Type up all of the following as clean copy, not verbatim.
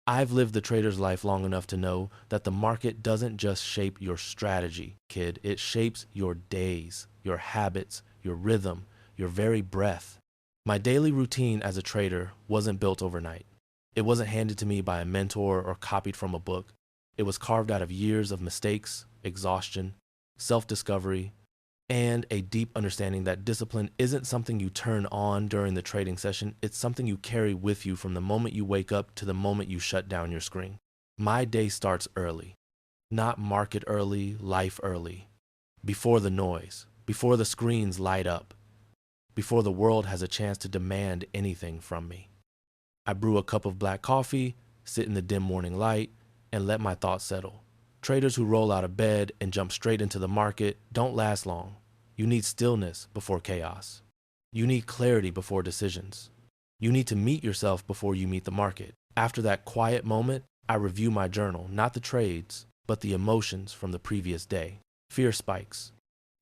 I've lived the trader's life long enough to know that the market doesn't just shape your strategy, kid. It shapes your days, your habits, your rhythm, your very breath. My daily routine as a trader wasn't built overnight. It wasn't handed to me by a mentor or copied from a book. It was carved out of years of mistakes, exhaustion, self-discovery, and a deep understanding that discipline isn't something you turn on during the trading session. It's something you carry with you from the moment you wake up to the moment you shut down your screen. My day starts early, not market early, life early, before the noise, before the screens light up, before the world has a chance to demand anything from me. I brew a cup of black coffee, sit in the dim morning light, and let my thoughts settle. Traders who roll out of bed and jump straight into the market don't last long. You need stillness before chaos. You need clarity before decisions. You need to meet yourself before you meet the market. After that quiet moment, I review my journal, not the trades, but the emotions from the previous day. Fear spikes,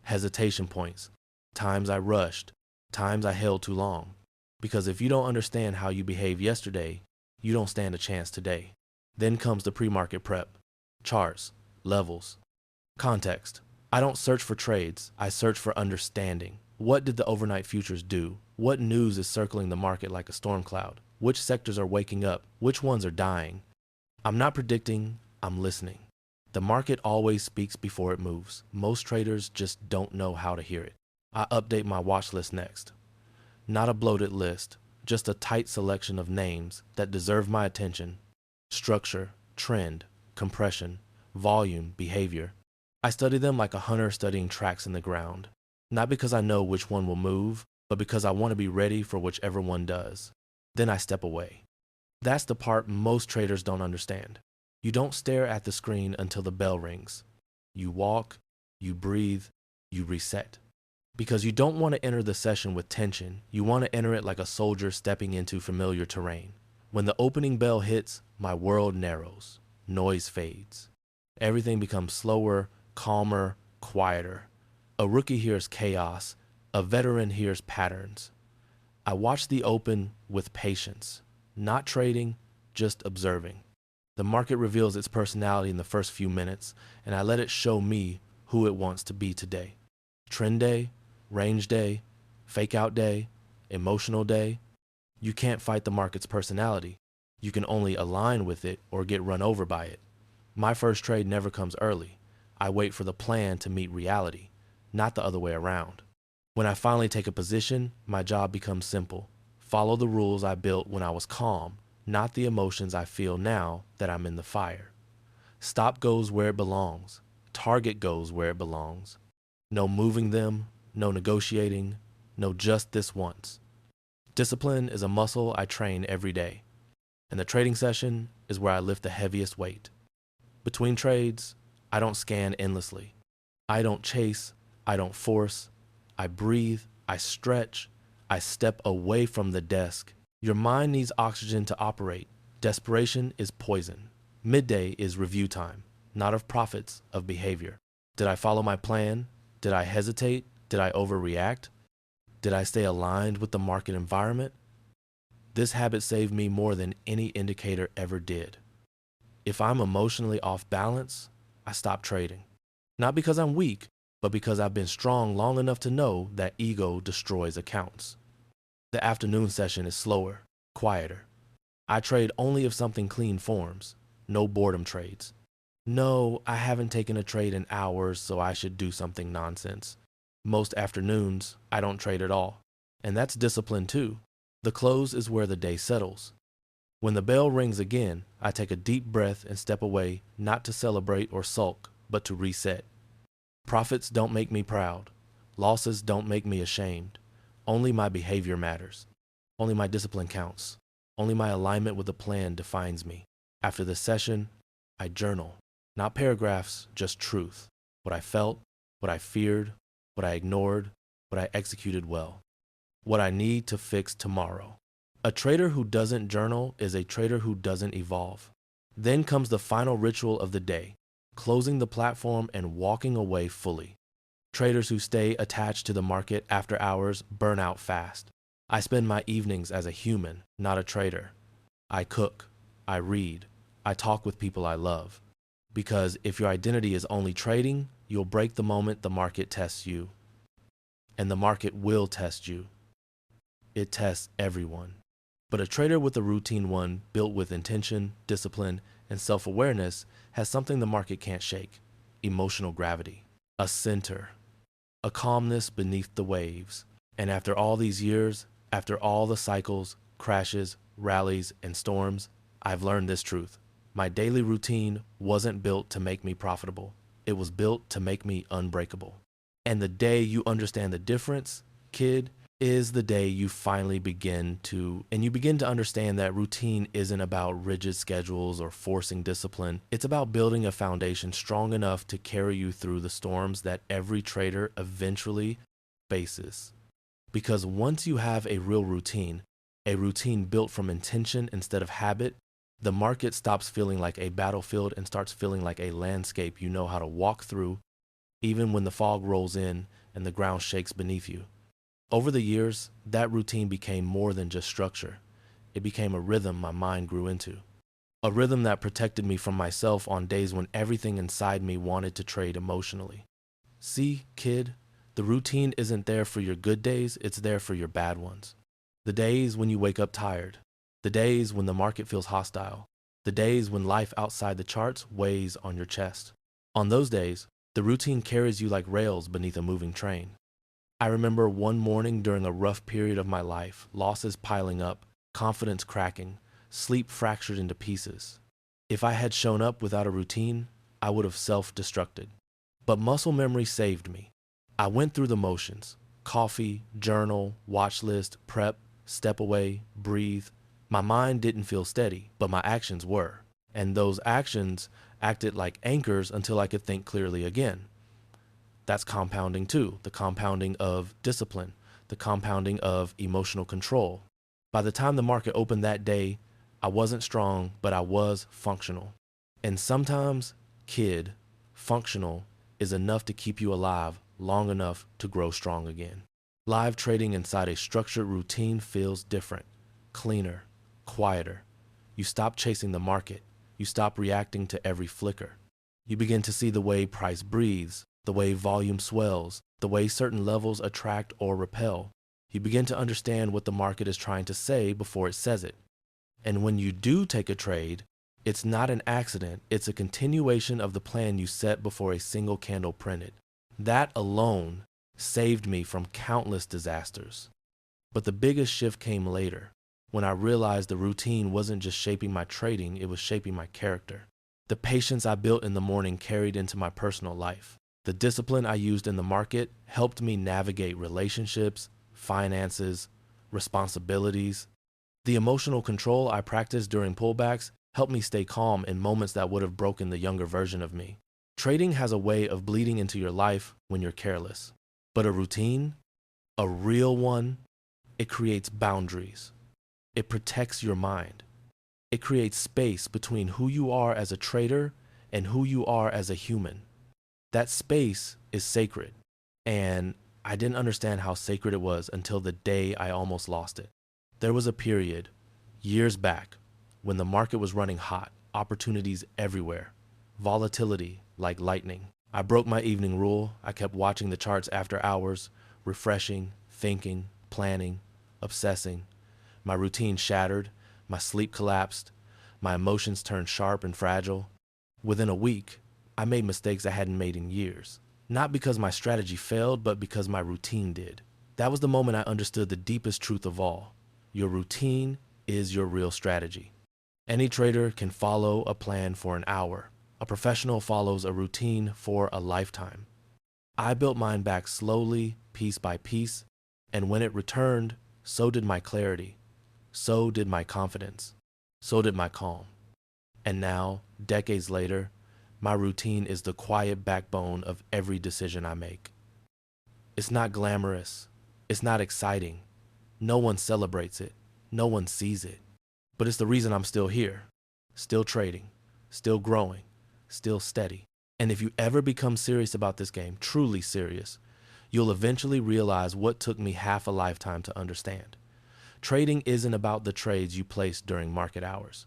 hesitation points, times I rushed, times I held too long. Because if you don't understand how you behaved yesterday, you don't stand a chance today. Then comes the pre-market prep. Charts, levels, context. I don't search for trades, I search for understanding. What did the overnight futures do? What news is circling the market like a storm cloud? Which sectors are waking up? Which ones are dying? I'm not predicting, I'm listening. The market always speaks before it moves. Most traders just don't know how to hear it. I update my watch list next. Not a bloated list, just a tight selection of names that deserve my attention. Structure, trend, compression, volume, behavior. I study them like a hunter studying tracks in the ground. Not because I know which one will move, but because I want to be ready for whichever one does. Then I step away. That's the part most traders don't understand. You don't stare at the screen until the bell rings. You walk, you breathe, you reset. Because you don't want to enter the session with tension. You want to enter it like a soldier stepping into familiar terrain. When the opening bell hits, my world narrows. Noise fades. Everything becomes slower, calmer, quieter. A rookie hears chaos. A veteran hears patterns. I watch the open with patience. Not trading, just observing. The market reveals its personality in the first few minutes, and I let it show me who it wants to be today. Trend day, range day, fake out day, emotional day. You can't fight the market's personality. You can only align with it or get run over by it. My first trade never comes early. I wait for the plan to meet reality, not the other way around. When I finally take a position, my job becomes simple. Follow the rules I built when I was calm, not the emotions I feel now that I'm in the fire. Stop goes where it belongs. Target goes where it belongs. No moving them, no negotiating, no just this once. Discipline is a muscle I train every day, and the trading session is where I lift the heaviest weight. Between trades, I don't scan endlessly. I don't chase, I don't force. I breathe, I stretch, I step away from the desk. Your mind needs oxygen to operate. Desperation is poison. Midday is review time, not of profits, of behavior. Did I follow my plan? Did I hesitate? Did I overreact? Did I stay aligned with the market environment? This habit saved me more than any indicator ever did. If I'm emotionally off balance, I stop trading. Not because I'm weak, but because I've been strong long enough to know that ego destroys accounts. The afternoon session is slower, quieter. I trade only if something clean forms. No boredom trades. No, I haven't taken a trade in hours, so I should do something nonsense. Most afternoons, I don't trade at all. And that's discipline too. The close is where the day settles. When the bell rings again, I take a deep breath and step away, not to celebrate or sulk, but to reset. Profits don't make me proud. Losses don't make me ashamed. Only my behavior matters. Only my discipline counts. Only my alignment with the plan defines me. After the session, I journal. Not paragraphs, just truth. What I felt, what I feared, what I ignored, what I executed well. What I need to fix tomorrow. A trader who doesn't journal is a trader who doesn't evolve. Then comes the final ritual of the day, closing the platform and walking away fully. Traders who stay attached to the market after hours burn out fast. I spend my evenings as a human, not a trader. I cook, I read, I talk with people I love. Because if your identity is only trading, you'll break the moment the market tests you. And the market will test you. It tests everyone. But a trader with a routine one built with intention, discipline, and self-awareness has something the market can't shake: emotional gravity, a center, a calmness beneath the waves. And after all these years, after all the cycles, crashes, rallies, and storms, I've learned this truth. My daily routine wasn't built to make me profitable. It was built to make me unbreakable. And the day you understand the difference, kid, is the day you finally begin to understand that routine isn't about rigid schedules or forcing discipline. It's about building a foundation strong enough to carry you through the storms that every trader eventually faces. Because once you have a real routine, a routine built from intention instead of habit, the market stops feeling like a battlefield and starts feeling like a landscape you know how to walk through, even when the fog rolls in and the ground shakes beneath you. Over the years, that routine became more than just structure. It became a rhythm my mind grew into. A rhythm that protected me from myself on days when everything inside me wanted to trade emotionally. See, kid, the routine isn't there for your good days, it's there for your bad ones. The days when you wake up tired, the days when the market feels hostile, the days when life outside the charts weighs on your chest. On those days, the routine carries you like rails beneath a moving train. I remember one morning during a rough period of my life, losses piling up, confidence cracking, sleep fractured into pieces. If I had shown up without a routine, I would have self-destructed. But muscle memory saved me. I went through the motions: coffee, journal, watch list, prep, step away, breathe. My mind didn't feel steady, but my actions were. And those actions acted like anchors until I could think clearly again. That's compounding too, the compounding of discipline, the compounding of emotional control. By the time the market opened that day, I wasn't strong, but I was functional. And sometimes, kid, functional is enough to keep you alive long enough to grow strong again. Live trading inside a structured routine feels different, cleaner, quieter. You stop chasing the market. You stop reacting to every flicker. You begin to see the way price breathes, the way volume swells, the way certain levels attract or repel. You begin to understand what the market is trying to say before it says it. And when you do take a trade, it's not an accident, it's a continuation of the plan you set before a single candle printed. That alone saved me from countless disasters. But the biggest shift came later, when I realized the routine wasn't just shaping my trading, it was shaping my character. The patience I built in the morning carried into my personal life. The discipline I used in the market helped me navigate relationships, finances, responsibilities. The emotional control I practiced during pullbacks helped me stay calm in moments that would have broken the younger version of me. Trading has a way of bleeding into your life when you're careless. But a routine, a real one, it creates boundaries. It protects your mind. It creates space between who you are as a trader and who you are as a human. That space is sacred, and I didn't understand how sacred it was until the day I almost lost it. There was a period, years back, when the market was running hot, opportunities everywhere, volatility like lightning. I broke my evening rule. I kept watching the charts after hours, refreshing, thinking, planning, obsessing. My routine shattered, my sleep collapsed, my emotions turned sharp and fragile. Within a week, I made mistakes I hadn't made in years. Not because my strategy failed, but because my routine did. That was the moment I understood the deepest truth of all. Your routine is your real strategy. Any trader can follow a plan for an hour. A professional follows a routine for a lifetime. I built mine back slowly, piece by piece, and when it returned, so did my clarity. So did my confidence. So did my calm. And now, decades later, my routine is the quiet backbone of every decision I make. It's not glamorous. It's not exciting. No one celebrates it. No one sees it. But it's the reason I'm still here, still trading, still growing, still steady. And if you ever become serious about this game, truly serious, you'll eventually realize what took me half a lifetime to understand. Trading isn't about the trades you place during market hours.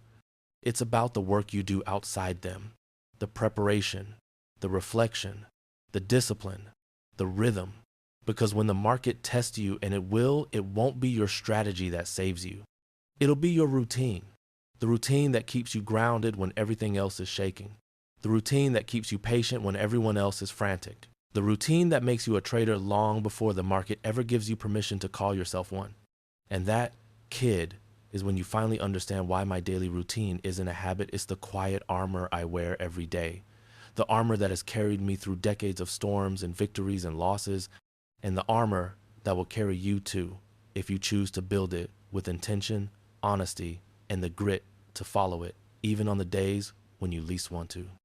It's about the work you do outside them, the preparation, the reflection, the discipline, the rhythm. Because when the market tests you, and it won't be your strategy that saves you. It'll be your routine. The routine that keeps you grounded when everything else is shaking. The routine that keeps you patient when everyone else is frantic. The routine that makes you a trader long before the market ever gives you permission to call yourself one. And that, kid, is when you finally understand why my daily routine isn't a habit. It's the quiet armor I wear every day. The armor that has carried me through decades of storms and victories and losses, and the armor that will carry you too, if you choose to build it with intention, honesty, and the grit to follow it, even on the days when you least want to.